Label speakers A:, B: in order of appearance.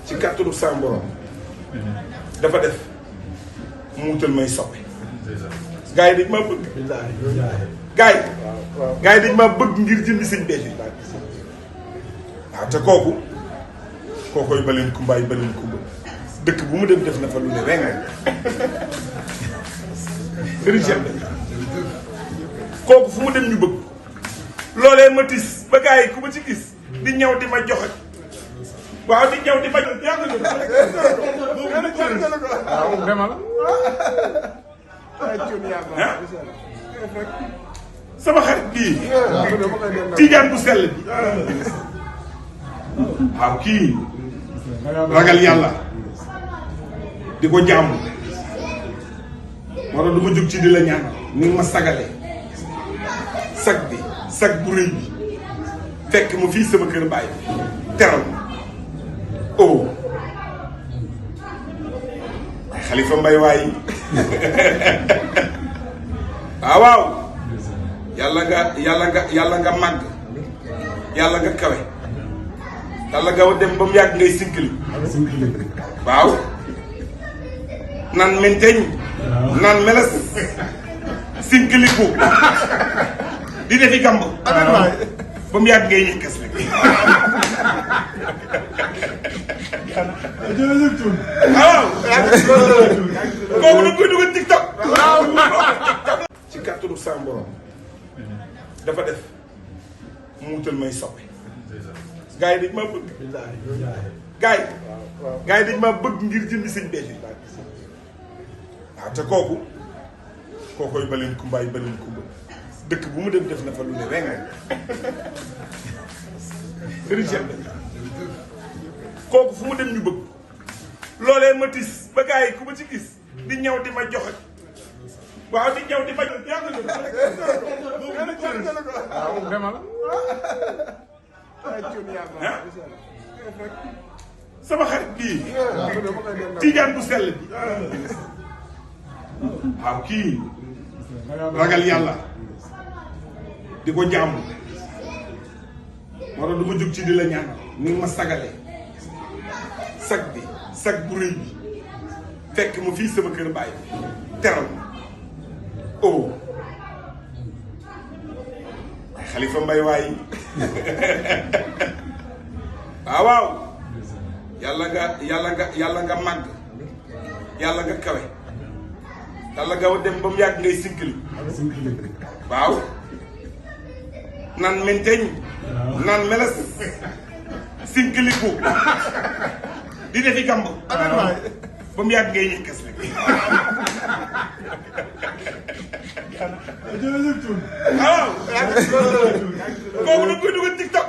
A: ci kàttanu sa borom dafa def mu wutal may soppe. gars yi dañ maa bëgg. gars yi dañ maa bëgg ngir jëndi sëñ Béthio. waaw te kookoy baleen kumbaay baleen kumba dëkk bu mu dem def na fa lu ne weng kooku fu mu dem ñu bëgg loolee ma tis ba gars yi ku ma ci gis di ñëw di ma joxe waaw di ñëw di ma joxe yaa ngi sama xarit bii tijaan bu sell bi waaw kii ragal yàlla di ko jàmm moo tax du ma jóg ci di la ñaan ni ma sagale sag bi sag bu rëy bi fekk ma fii sama kër bàyyi teral ma oh Xalifa Mbay waay waaw yàlla nga màgg yàlla nga kawe yàlla nga dem ba mu yàgg ngay sinkili waaw naan menteñ naan meles sinkiliku di defi gàmb ba mu yàgg ngay ñekkas rek waaw kooku da koy dugal TikTok ci kàttanu sa borom dafa def mu wutal may soppe. gars yi dañ maa bëgg. gars yi dañ maa bëgg ngir jëndi sëñ Béthio. waaw te kookoy baleen kumbaay baleen kumba dëkk bu mu dem def na fa lu ne weng kooku fu mu dem ñu bëgg loolee ma tis ba gars yi ku ma ci gis di ñëw di ma joxe waaw di ñëw di ma joxe yaa ngi sama xarit bii tijaan bu sell bi waaw kii ragal yàlla di ko jàmm moo tax du ma jóg ci di la ñaan ni ma sagale sag bi sag bu rëy bi fekk ma fii sama kër bàyyi teral ma oh Xalifa Mbay waay waaw yàlla nga màgg yàlla nga kawe yàlla nga dem ba mu yàgg ngay sinkili waaw naan menteñ naan meles sinkiliku di defi gàmb ba mu yàgg ngay ñekkas rek waaw kooku da koy dugal TikTok